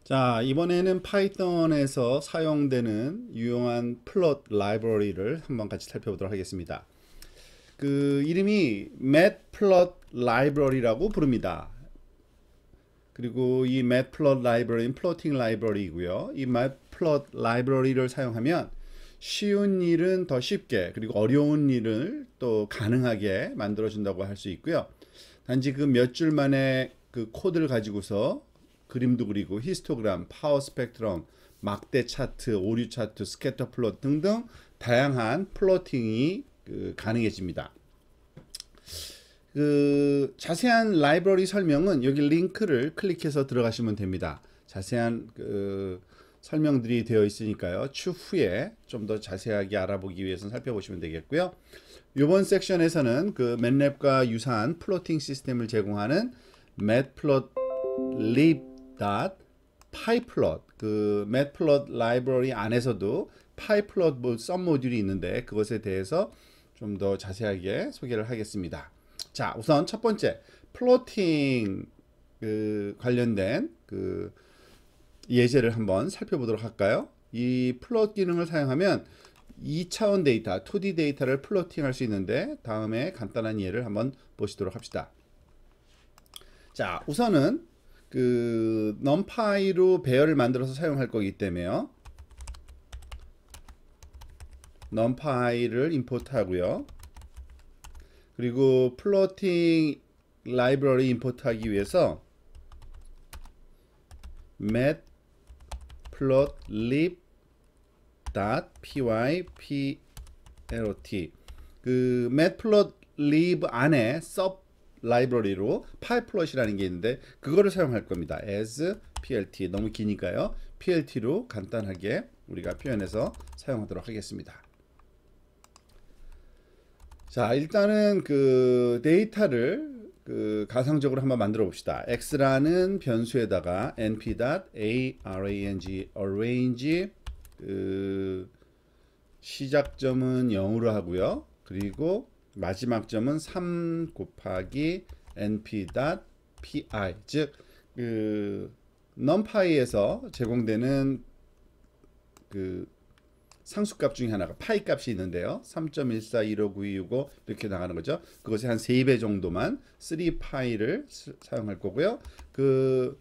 자, 이번에는 파이썬에서 사용되는 유용한 플롯 라이브러리를 한번 같이 살펴보도록 하겠습니다. 그 이름이 matplot library라고 부릅니다. 그리고 이 matplot library는 플로팅 라이브러리이고요. 이 matplot 라이브러리를 사용하면 쉬운 일은 더 쉽게, 그리고 어려운 일을 또 가능하게 만들어준다고 할 수 있고요. 단지 그 몇 줄 만에 그 코드를 가지고서 그림도 그리고 히스토그램, 파워 스펙트럼, 막대 차트, 오류 차트, 스캐터 플롯 등등 다양한 플로팅이 가능해집니다. 그 자세한 라이브러리 설명은 여기 링크를 클릭해서 들어가시면 됩니다. 자세한 설명들이 되어 있으니까요. 추후에 좀 더 자세하게 알아보기 위해서는 살펴보시면 되겠고요. 이번 섹션에서는 그 MATLAB과 유사한 플로팅 시스템을 제공하는 matplotlib.pyplot 그 matplot 라이브러리 안에서도 pyplot 썸 모듈이 있는데 그것에 대해서 좀 더 자세하게 소개를 하겠습니다. 자, 우선 첫 번째 플로팅 관련된 예제를 한번 살펴보도록 할까요? 이 플롯 기능을 사용하면 2차원 데이터, 2D 데이터를 플로팅 할 수 있는데 다음에 간단한 예를 한번 보시도록 합시다. 자, 우선은 numpy로 배열을 만들어서 사용할 거기 때문에요. numpy를 임포트 하고요. 그리고 플로팅 라이브러리 임포트 하기 위해서 matplotlib.pyplot 그 matplotlib 안에 sub 라이브러리로 pyplot이라는 게 있는데 그거를 사용할 겁니다. as plt 너무 기니까요. plt로 간단하게 우리가 표현해서 사용하도록 하겠습니다. 자, 일단은 그 데이터를 가상적으로 한번 만들어 봅시다. x라는 변수에다가 np.arrange arrange 시작점은 0으로 하고요. 그리고 마지막 점은 3 곱하기 np.pi 즉 numpy에서 제공되는 상수값 중에 하나가 파이 값이 있는데요. 3.14159265 이렇게 나가는 거죠. 그것의 한 3배 정도만 3파이를 사용할 거고요. 그러니까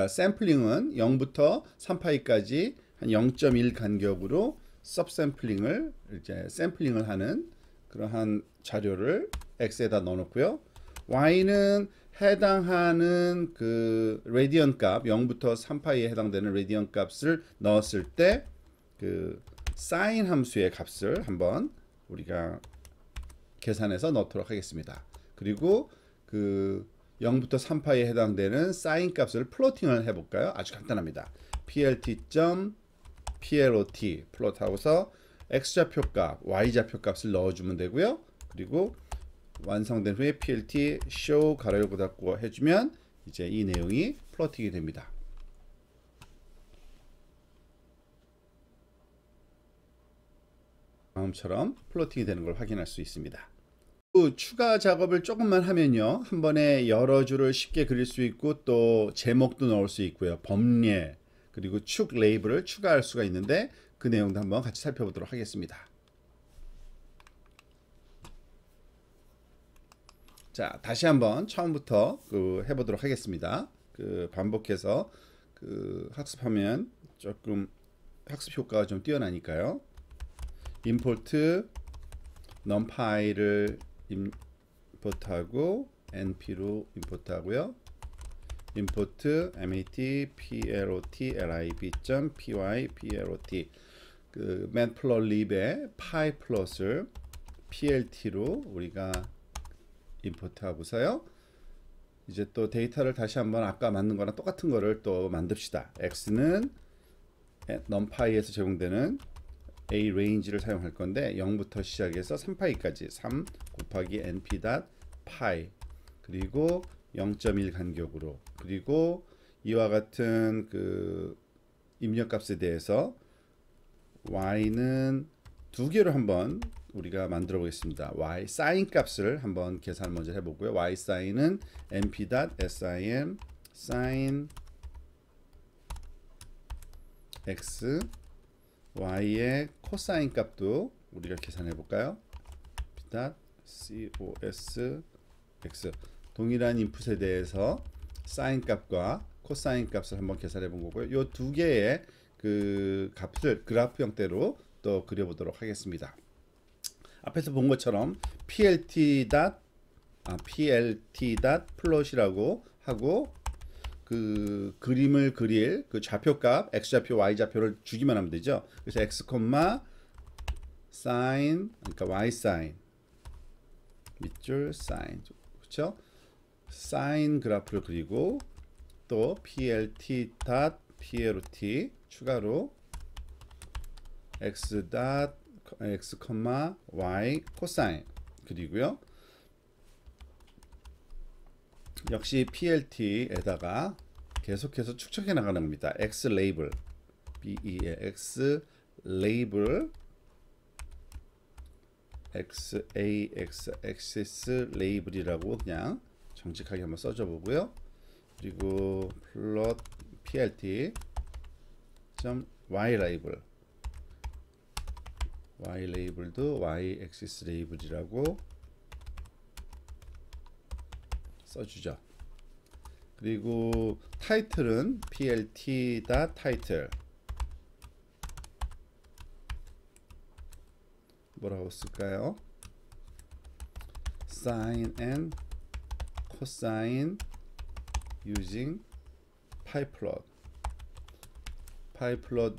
샘플링은 0부터 3파이까지 한 0.1 간격으로 섭샘플링을 이제 샘플링을 하는 그러한 자료를 x에다 넣어 놓고요. y는 해당하는 그 레디언 값 0부터 3파이에 해당되는 레디언 값을 넣었을 때 사인 함수의 값을 한번 우리가 계산해서 넣도록 하겠습니다. 그리고 0부터 3파이에 해당되는 사인 값을 플로팅을 해볼까요? 아주 간단합니다. plt.plot 플롯하고서 x좌표 값, y좌표 값을 넣어주면 되고요. 그리고 완성된 후에 plt show 가로 열고 닫고 해주면 이제 이 내용이 플로팅이 됩니다. 다음처럼 플로팅이 되는 걸 확인할 수 있습니다. 추가 작업을 조금만 하면요, 한 번에 여러 줄을 쉽게 그릴 수 있고 또 제목도 넣을 수 있고요, 범례 그리고 축 레이블을 추가할 수가 있는데 그 내용도 한번 같이 살펴보도록 하겠습니다. 자, 다시 한번 처음부터 해보도록 하겠습니다. 반복해서 학습하면 조금 학습 효과가 좀 뛰어나니까요. 임포트 numpy를 임포트하고 np로 임포트하고요. 임포트 matplotlib.py plot matplotlib의 pyplot을 plt로 우리가 임포트하고서요. 이제 또 데이터를 다시 한번 아까 만든 거랑 똑같은 거를 또 만듭시다. x는 numpy에서 제공되는 a range를 사용할 건데 0부터 시작해서 3파이까지 3 곱하기 np.pi 그리고 0.1 간격으로 그리고 이와 같은 입력값에 대해서 y는 두 개로 한번 우리가 만들어 보겠습니다. y 사인 값을 한번 계산 먼저 해보고요. y 사인은 np.sim sin x, y의 코사인 값도 우리가 계산해 볼까요? cos x 동일한 인풋에 대해서 사인 값과 코사인 값을 한번 계산해 본 거고요. 이 두 개의 그 값을 그래프 형태로 또 그려보도록 하겠습니다. 앞에서 본 것처럼 plot이라고 하고 그 그림을 그릴 그 좌표값 x좌표 y좌표를 주기만 하면 되죠. 그래서 x, sin 그러니까 y sin 밑줄 sin 그렇죠? sin 그래프를 그리고 또 plt.plot 추가로 x, y 코사인 그리고요. 역시 plt에다가 계속해서 축적해 나가는 겁니다. x 레이블 x 레이블 x axis 레이블이라고 그냥 정직하게 한번 써줘 보고요. 그리고 plot plt y 레이블 y 레이블도 y axis 레이블이라고 써주죠. 그리고 타이틀은 plt.title 뭐라고 쓸까요? sin and cosine using pyplot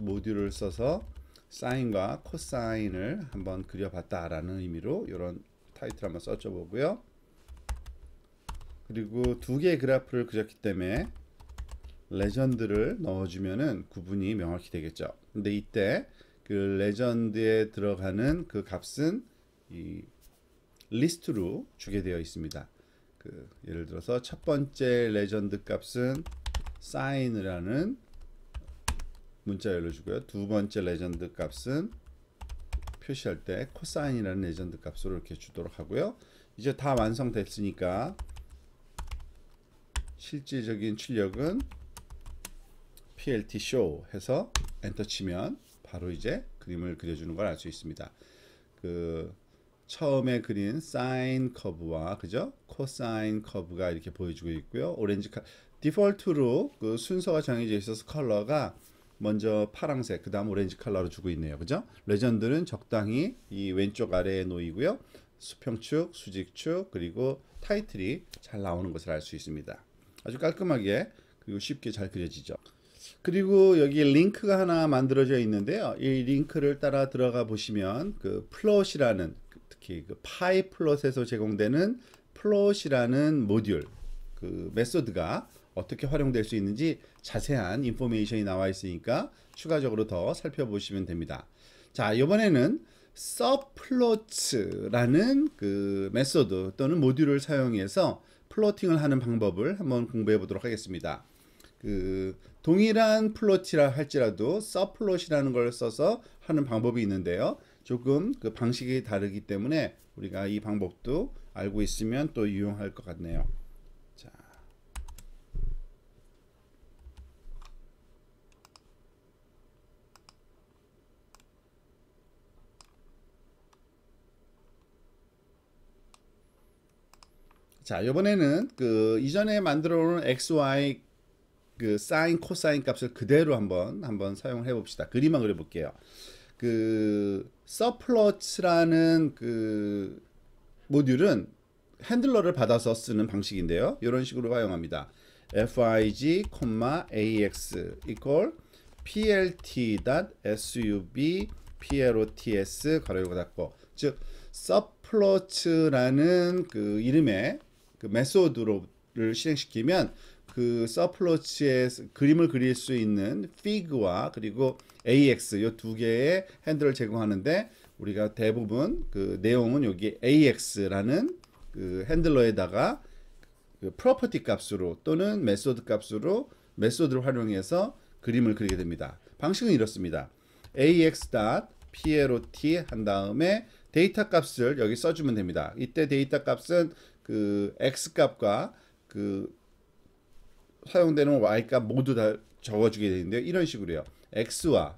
모듈을 써서 사인과 코사인을 한번 그려봤다라는 의미로 이런 타이틀 한번 써줘 보고요. 그리고 두 개의 그래프를 그렸기 때문에 레전드를 넣어주면은 구분이 명확히 되겠죠. 근데 이때 그 레전드에 들어가는 그 값은 이 리스트로 주게 되어 있습니다. 그 예를 들어서 첫 번째 레전드 값은 sign이라는 문자열로 주고요. 두 번째 레전드 값은 표시할 때 코사인이라는 레전드 값으로 이렇게 주도록 하고요. 이제 다 완성됐으니까 실질적인 출력은 plt show 해서 엔터 치면 바로 이제 그림을 그려주는 걸 알 수 있습니다. 그 처음에 그린 사인 커브와 그죠? 코사인 커브가 이렇게 보여주고 있고요. 오렌지 디폴트로 그 순서가 정해져 있어서 컬러가 먼저 파랑색, 그 다음 오렌지 컬러로 주고 있네요. 그죠? 레전드는 적당히 이 왼쪽 아래에 놓이고요. 수평축, 수직축, 그리고 타이틀이 잘 나오는 것을 알 수 있습니다. 아주 깔끔하게 그리고 쉽게 잘 그려지죠. 그리고 여기 링크가 하나 만들어져 있는데요. 이 링크를 따라 들어가 보시면 그 플롯이라는 특히 그 파이플롯에서 제공되는 플롯이라는 모듈 그 메소드가 어떻게 활용될 수 있는지 자세한 인포메이션이 나와 있으니까 추가적으로 더 살펴보시면 됩니다. 자, 이번에는 subplot라는 그 메소드 또는 모듈을 사용해서 플로팅을 하는 방법을 한번 공부해 보도록 하겠습니다. 그 동일한 플롯이라 할지라도 subplot이라는 걸 써서 하는 방법이 있는데요. 조금 그 방식이 다르기 때문에 우리가 이 방법도 알고 있으면 또 유용할 것 같네요. 자, 이번에는 그 이전에 만들어 놓은 XY 그 사인 코사인 값을 그대로 한번 사용해 봅시다. 그림만 그려 볼게요. 그 서플롯이라는 그 모듈은 핸들러를 받아서 쓰는 방식인데요. 이런 식으로 사용합니다. fig, ax equal plt.sub plots 가로 닫고 즉 서플롯이라는 그 이름의 그 메소드를 실행시키면 그 서플롯의 그림을 그릴 수 있는 fig와 그리고 ax 이 두 개의 핸들을 제공하는데 우리가 대부분 그 내용은 여기 ax라는 그 핸들러에다가 그 프로퍼티 값으로 또는 메소드 값으로 메소드를 활용해서 그림을 그리게 됩니다. 방식은 이렇습니다. ax.plot 한 다음에 데이터 값을 여기 써주면 됩니다. 이때 데이터 값은 그 x 값과 그 사용되는 y값 모두 다 적어주게 되는데요. 이런 식으로요. x와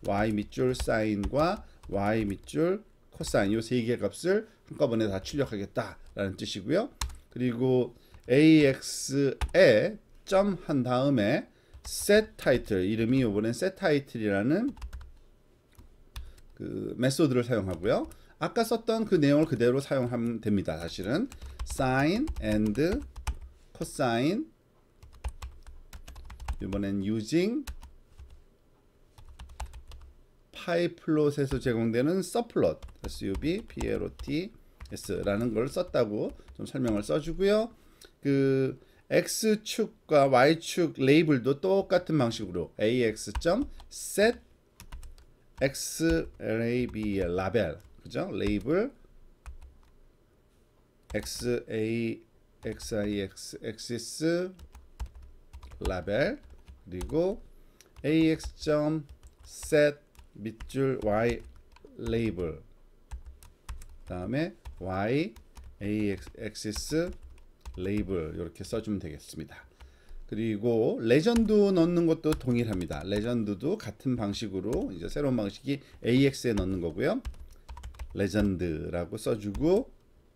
y 밑줄 사인과 y 밑줄 코사인 이 세 개의 값을 한꺼번에 다 출력하겠다라는 뜻이고요. 그리고 ax에 점 한 다음에 set title 이름이 이번엔 set title이라는 그 메소드를 사용하고요. 아까 썼던 그 내용을 그대로 사용하면 됩니다. 사실은 sin and cosine 이번엔 using 파이플롯에서 제공되는 subplot subplots라는 걸 썼다고 좀 설명을 써주고요. 그 x축과 y축 레이블도 똑같은 방식으로 ax.set xlabel 라벨 그죠? 레이블 xaxix axis 라벨 그리고 ax.set 밑줄 y 레이블 다음에 y axis 레이블 이렇게 써주면 되겠습니다. 그리고 레전드 넣는 것도 동일합니다. 레전드도 같은 방식으로 이제 새로운 방식이 AX에 넣는 거고요. 레전드라고 써주고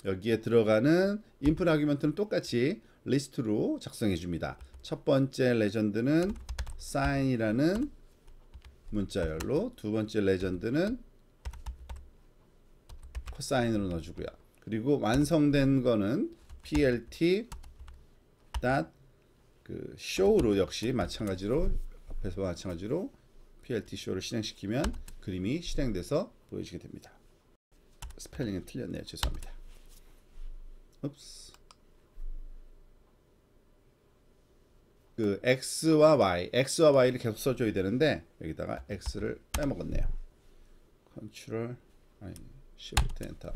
여기에 들어가는 인풋 아규먼트는 똑같이 리스트로 작성해 줍니다. 첫 번째 레전드는 sign이라는 문자열로 두 번째 레전드는 코사인으로 넣어주고요. 그리고 완성된 거는 plt 그 show로 역시 마찬가지로 앞에서 마찬가지로 plt show를 실행시키면 그림이 실행돼서 보여지게 됩니다. 스펠링이 틀렸네요. 죄송합니다. 옵스. 그 x와 y를 계속 써줘야 되는데 여기다가 x를 빼먹었네요. 컨트롤 shift 엔터.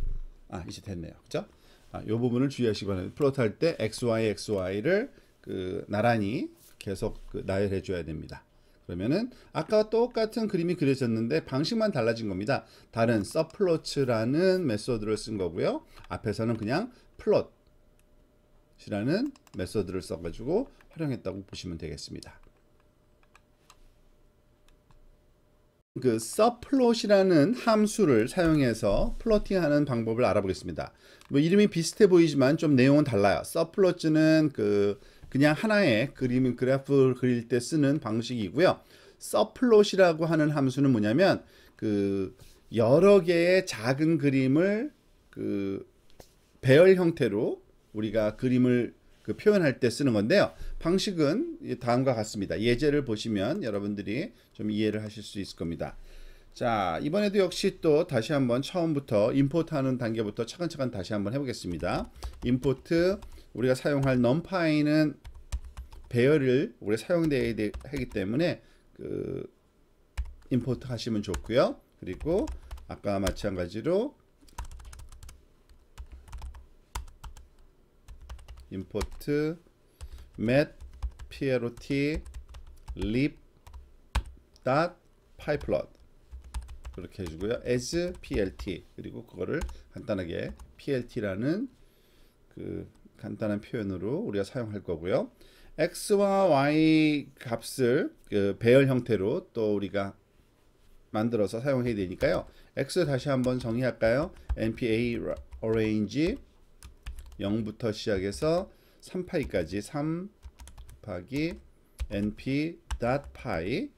이제 됐네요. 그죠? 이 부분을 주의하시기 바랍니다. 플롯 할 때 xy를 그 나란히 계속 나열해 줘야 됩니다. 그러면은 아까와 똑같은 그림이 그려졌는데 방식만 달라진 겁니다. 다른 subplot라는 메소드를 쓴 거고요. 앞에서는 그냥 plot이라는 메소드를 써가지고 활용했다고 보시면 되겠습니다. 그 subplot이라는 함수를 사용해서 플로팅하는 방법을 알아보겠습니다. 뭐 이름이 비슷해 보이지만 좀 내용은 달라요. subplot는 그냥 하나의 그래프를 그릴 때 쓰는 방식이고요. subplot이라고 하는 함수는 뭐냐면 그 여러 개의 작은 그림을 그 배열 형태로 우리가 그림을 표현할 때 쓰는 건데요. 방식은 다음과 같습니다. 예제를 보시면 여러분들이 좀 이해를 하실 수 있을 겁니다. 자, 이번에도 역시 또 다시 한번 처음부터 임포트하는 단계부터 차근차근 다시 한번 해보겠습니다. 임포트 우리가 사용할 numpy는 배열을 우리가 사용되어야 하기 때문에 임포트 하시면 좋고요. 그리고 아까 마찬가지로 임포트 matplot lib.pyplot 그렇게 해주고요. as plt 그리고 그거를 간단하게 plt라는 그 간단한 표현으로 우리가 사용할 거고요. x와 y 값을 배열 형태로 또 우리가 만들어서 사용해야 되니까요. x 다시 한번 정의할까요? npa arrange 0부터 시작해서 3파이까지 3 곱하기 np.py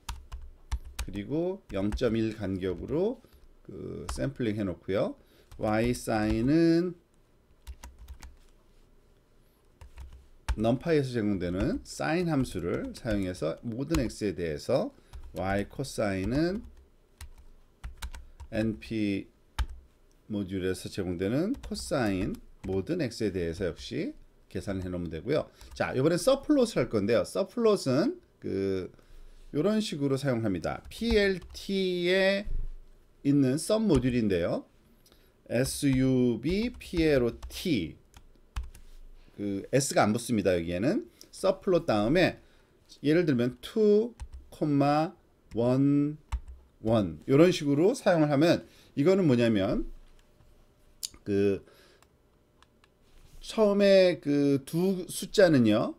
그리고 0.1 간격으로 샘플링 해놓고요. y sign은 numpy에서 제공되는 sin 함수를 사용해서 모든 x에 대해서 y cosine은 np 모듈에서 제공되는 cosine 모든 x에 대해서 역시 계산을 해 놓으면 되고요. 자, 이번엔 subplot을 할 건데요. subplot은 이런 식으로 사용합니다. plt에 있는 sub 모듈인데요. subplot s가 안 붙습니다. 여기에는 subplot 다음에 예를 들면 2, 1, 1 이런 식으로 사용을 하면 이거는 뭐냐면 처음에 두 숫자는요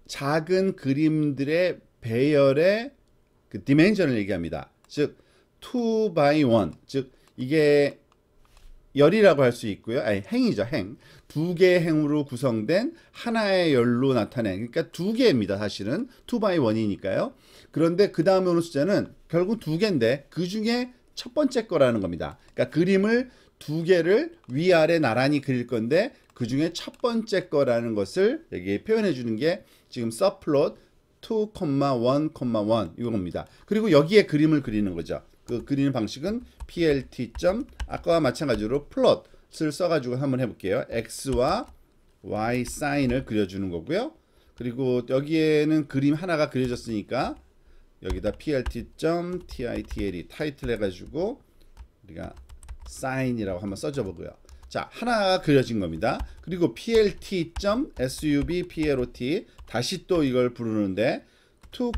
작은 그림들의 배열의 그 디멘전을 얘기합니다. 즉 2 by 1, 즉 이게 열이라고 할 수 있고요. 아니 행이죠. 행. 두 개의 행으로 구성된 하나의 열로 나타낸, 그러니까 두 개입니다. 사실은 2 by 1이니까요. 그런데 그 다음에 오는 숫자는 결국 두 개인데 그 중에 첫 번째 거라는 겁니다. 그러니까 그림을 두 개를 위아래 나란히 그릴 건데 그 중에 첫 번째 거라는 것을 여기 표현해 주는 게 지금 subplot 2, 1, 1 이겁니다. 그리고 여기에 그림을 그리는 거죠. 그 그리는 방식은 plt. 아까와 마찬가지로 플롯을 써가지고 한번 해볼게요. x와 y 사인을 그려주는 거고요. 그리고 여기에는 그림 하나가 그려졌으니까 여기다 plt.title 타이틀 해가지고 우리가 사인이라고 한번 써줘 보고요. 자, 하나가 그려진 겁니다. 그리고 plt.subplot 다시 또 이걸 부르는데 2,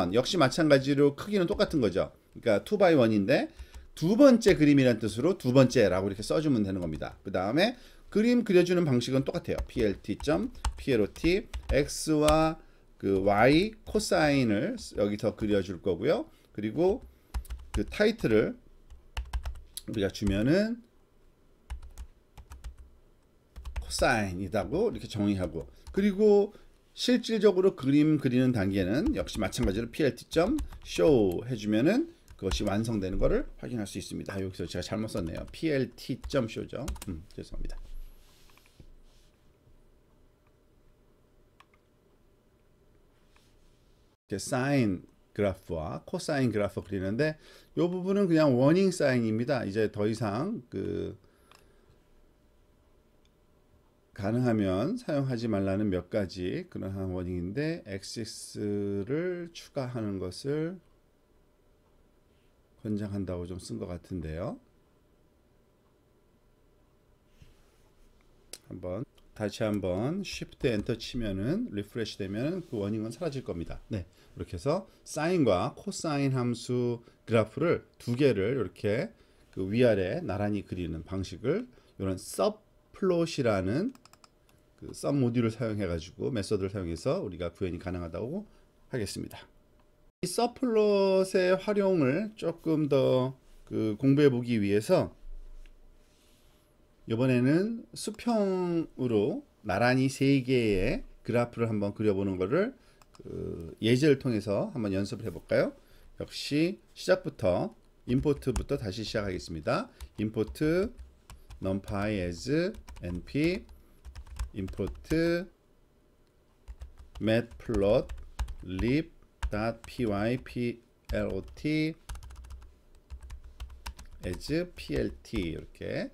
1 역시 마찬가지로 크기는 똑같은 거죠. 그러니까 2 by 1인데 두 번째 그림이라는 뜻으로 두 번째라고 이렇게 써주면 되는 겁니다. 그 다음에 그림 그려주는 방식은 똑같아요. plt.plot x와 그 y 코사인을 여기서 그려줄 거고요. 그리고 그 타이틀을 우리가 주면은 코사인이라고 이렇게 정의하고, 그리고 실질적으로 그림 그리는 단계는 역시 마찬가지로 plt.show 해주면은 그것이 완성되는 것을 확인할 수 있습니다. 여기서 제가 잘못 썼네요. plt.show죠. 죄송합니다. 사인 그래프와 코사인 그래프 그리는데 이 부분은 그냥 워닝 사인입니다. 이제 더 이상 그 가능하면 사용하지 말라는 몇 가지 그러한 워닝인데 엑시스를 추가하는 것을 권장한다고 좀 쓴 것 같은데요. 다시 한번 Shift Enter 치면은 리프레시 되면 그 워닝은 사라질 겁니다. 네, 이렇게 해서 사인과 코사인 함수 그래프를 두 개를 이렇게 그 위아래 나란히 그리는 방식을 이런 subplot이라는 그 sub 모듈을 사용해 가지고 메소드를 사용해서 우리가 구현이 가능하다고 하겠습니다. 이 subplot의 활용을 조금 더 그 공부해 보기 위해서 이번에는 수평으로 나란히 세 개의 그래프를 한번 그려보는 것을 그 예제를 통해서 한번 연습을 해볼까요? 역시 시작부터 임포트부터 다시 시작하겠습니다. 임포트 numpy as np import matplotlib.py plot as plt 이렇게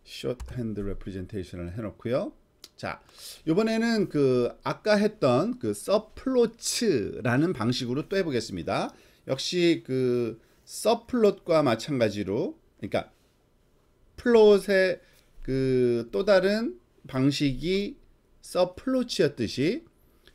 shorthand representation을 해놓고요. 자, 이번에는 그 아까 했던 그 subplot라는 방식으로 또 해보겠습니다. 역시 그 subplot과 마찬가지로, 그러니까 플롯의 그 또 다른 방식이 subplot이었듯이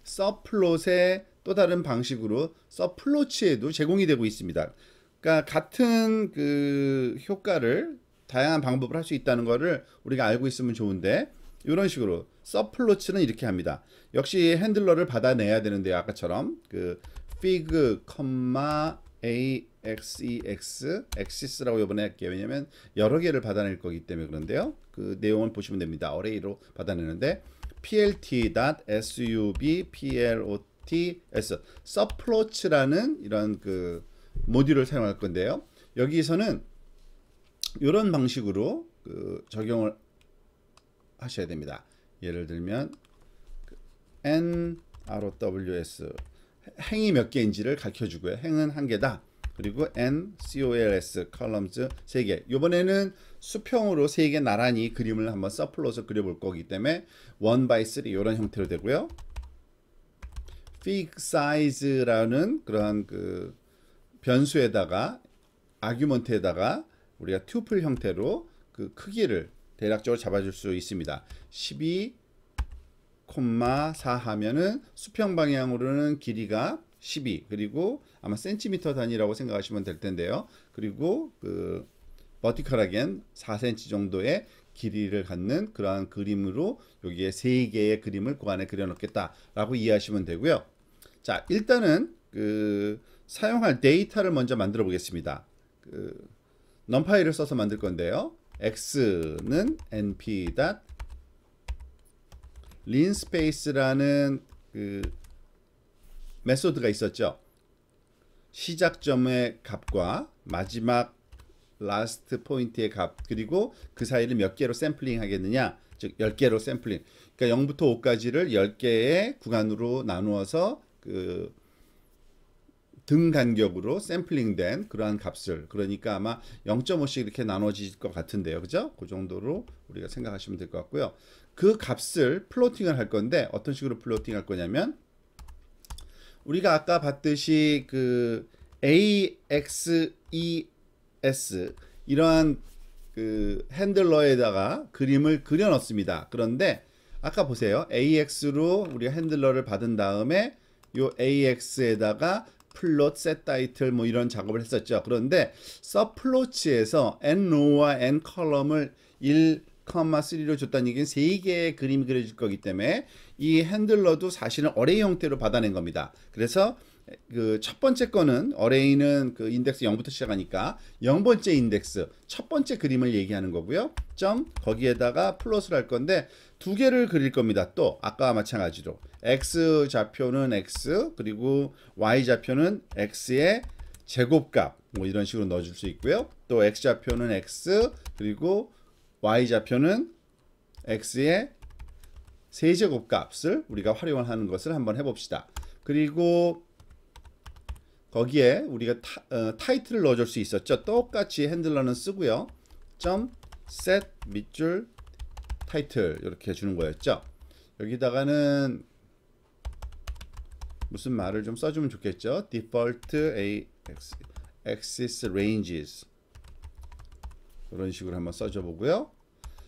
subplot의 또 다른 방식으로 subplot에도 제공이 되고 있습니다. 그러니까 같은 그 효과를 다양한 방법을 할 수 있다는 것을 우리가 알고 있으면 좋은데, 이런 식으로 subplot는 이렇게 합니다. 역시 핸들러를 받아내야 되는데요. 아까처럼 그 fig, axex, axis라고 이번에 할게요. 왜냐면 여러 개를 받아낼 거기 때문에 그런데요. 그 내용을 보시면 됩니다. 어레이로 받아내는데 plt.subplots subplot라는 이런 그 모듈을 사용할 건데요. 여기서는 이런 방식으로 그 적용을 하셔야 됩니다. 예를 들면 nrows 행이 몇 개인지를 가르쳐 주고요. 행은 한 개다. 그리고 ncols columns 3개. 이번에는 수평으로 3개 나란히 그림을 한번 서플롯을 그려볼 거기 때문에 1 by 3 이런 형태로 되고요. fig size라는 그러한 그 변수에다가 아규먼트에다가 우리가 튜플 형태로 그 크기를 대략적으로 잡아줄 수 있습니다. 12,4 하면은 수평 방향으로는 길이가 12, 그리고 아마 센티미터 단위라고 생각하시면 될 텐데요. 그리고 그 버티컬하겐 4cm 정도의 길이를 갖는 그러한 그림으로 여기에 3개의 그림을 그 안에 그려놓겠다라고 이해하시면 되고요. 자, 일단은 사용할 데이터를 먼저 만들어 보겠습니다. numPy를 써서 만들 건데요. x는 np.linspace라는 메소드가 있었죠. 시작점의 값과 마지막 라스트 포인트의 값, 그리고 그 사이를 몇 개로 샘플링 하겠느냐, 즉 10개로 샘플링. 그러니까 0부터 5까지를 10개의 구간으로 나누어서 등 간격으로 샘플링된 그러한 값을, 그러니까 아마 0.5씩 이렇게 나눠질 것 같은데요. 그죠? 그 정도로 우리가 생각하시면 될 것 같고요. 그 값을 플로팅을 할 건데, 어떤 식으로 플로팅 할 거냐면, 우리가 아까 봤듯이 AXES 이러한 핸들러에다가 그림을 그려 넣습니다. 그런데 아까 보세요. AX로 우리가 핸들러를 받은 다음에 요 AX에다가 플롯, set 타이틀 뭐 이런 작업을 했었죠. 그런데 서플로츠에서 nrow와 ncolumn을 1,3로 줬다는 얘기는 3개의 그림이 그려질 거기 때문에 이 핸들러도 사실은 어레이 형태로 받아낸 겁니다. 그래서 첫 번째 거는 어레이는 인덱스 0부터 시작하니까 0번째 인덱스 첫 번째 그림을 얘기하는 거고요. 점 거기에다가 플롯을 할 건데 2개를 그릴 겁니다. 또 아까와 마찬가지로 x 좌표는 x, 그리고 y 좌표는 x의 제곱값 뭐 이런 식으로 넣어줄 수 있고요. 또 x 좌표는 x, 그리고 y 좌표는 x의 세제곱 값을 우리가 활용하는 것을 한번 해봅시다. 그리고 거기에 우리가 타이틀을 넣어줄 수 있었죠. 똑같이 핸들러는 쓰고요. 점 set 밑줄 타이틀 이렇게 주는 거였죠. 여기다가는 무슨 말을 좀 써주면 좋겠죠. default axis ranges 이런 식으로 한번 써줘 보고요.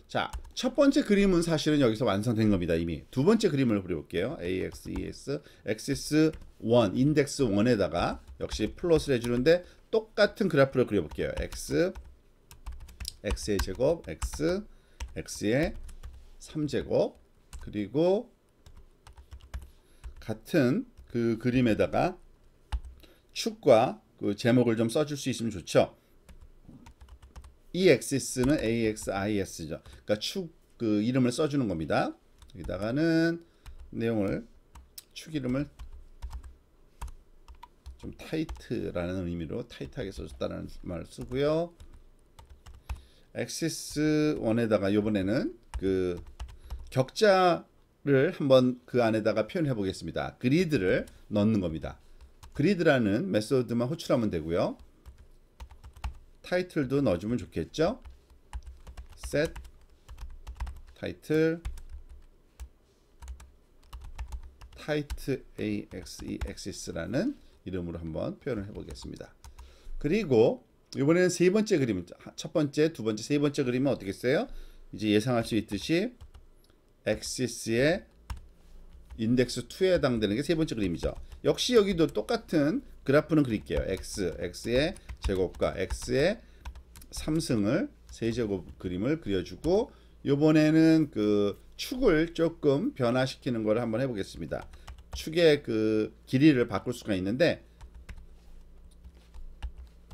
자, 첫 번째 그림은 사실은 여기서 완성된 겁니다. 이미. 두 번째 그림을 그려볼게요. AXES, axis 1, 인덱스 1에다가 역시 플롯을 해주는데 똑같은 그래프를 그려볼게요. X, X의 제곱, X, X의 3제곱, 그리고 같은 그 그림에다가 축과 제목을 좀 써줄 수 있으면 좋죠. 이 엑시스는 AXIS죠. 그러니까 축 이름을 써주는 겁니다. 여기다가는 내용을 축 이름을 좀 타이트라는 의미로 타이트하게 써줬다는 말을 쓰고요. 엑시스 1에다가 이번에는 격자를 한번 그 안에다가 표현해 보겠습니다. 그리드를 넣는 겁니다. 그리드라는 메소드만 호출하면 되고요. 타이틀도 넣어주면 좋겠죠. set 타이틀 타이트 AXEXis라는 이름으로 한번 표현을 해보겠습니다. 그리고 이번에는 세 번째 그림, 첫 번째, 두 번째, 세 번째 그림은 어떻게 써요? 이제 예상할 수 있듯이 엑시스의 인덱스 2에 해당되는 게 세 번째 그림이죠. 역시 여기도 똑같은 그래프는 그릴게요. x의 제곱과 x의 3승을 세제곱 그림을 그려주고, 이번에는 축을 조금 변화시키는 걸 한번 해보겠습니다. 축의 길이를 바꿀 수가 있는데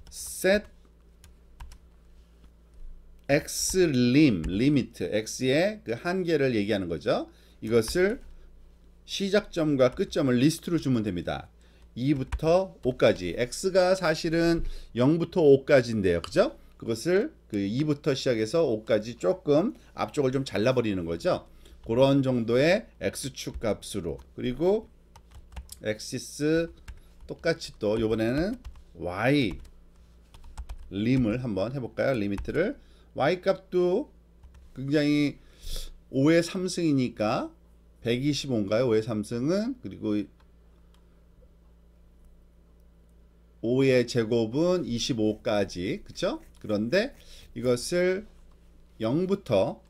set x 리미트, x의 한계를 얘기하는 거죠. 이것을 시작점과 끝점을 리스트로 주면 됩니다. 2부터 5까지, x가 사실은 0부터 5까지인데요. 그죠? 그것을 2부터 시작해서 5까지 조금 앞쪽을 좀 잘라버리는 거죠. 그런 정도의 x축 값으로, 그리고 엑시스 똑같이 또 이번에는 y 림을 한번 해볼까요? 리미트를 y 값도 굉장히 5의 3승이니까 125인가요? 5의 3승은, 그리고 5의 제곱은 25까지, 그쵸? 그런데 이것을 0부터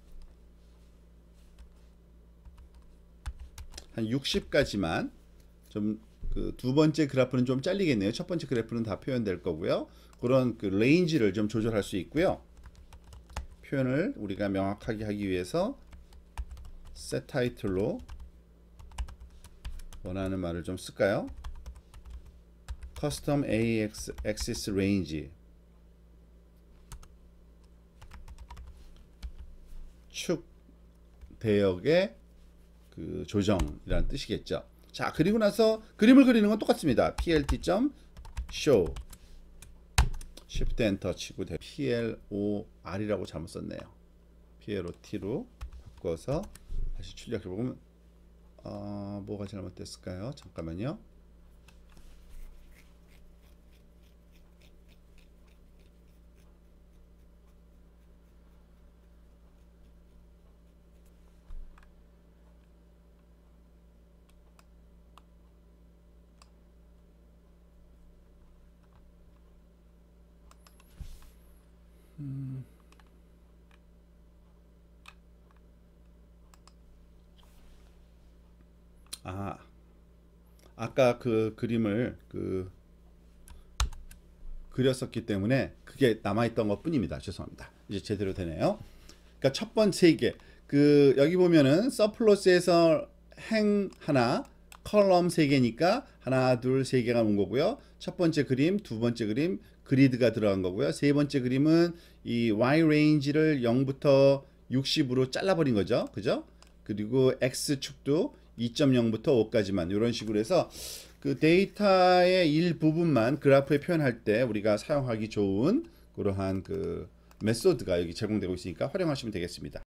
한 60까지만 좀 두 번째 그래프는 좀 잘리겠네요. 첫 번째 그래프는 다 표현될 거고요. 그런 레인지를 좀 조절할 수 있고요. 표현을 우리가 명확하게 하기 위해서 set title로 원하는 말을 좀 쓸까요? custom axis range 축 대역의 그 조정이라는 뜻이겠죠. 자, 그리고 나서 그림을 그리는 건 똑같습니다. plt.show Shift 엔터 치고 PLOR이라고 잘못 썼네요. PLOT로 바꿔서 다시 출력해 보면 뭐가 잘못됐을까요? 잠깐만요. 아까 그 그림을 그렸었기 때문에 그게 남아있던 것 뿐입니다. 죄송합니다. 이제 제대로 되네요. 그러니까 첫 번째 개 여기 보면은 서플러스에서 행 하나, 컬럼 3개니까 하나, 둘, 3개가 온 거고요. 첫 번째 그림, 두 번째 그림, 그리드가 들어간 거고요. 세 번째 그림은 이 Y 레인지를 0부터 60으로 잘라버린 거죠. 그죠? 그리고 X축도 2.0부터 5까지만 이런 식으로 해서 그 데이터의 일부분만 그래프에 표현할 때 우리가 사용하기 좋은 그러한 그 메소드가 여기 제공되고 있으니까 활용하시면 되겠습니다.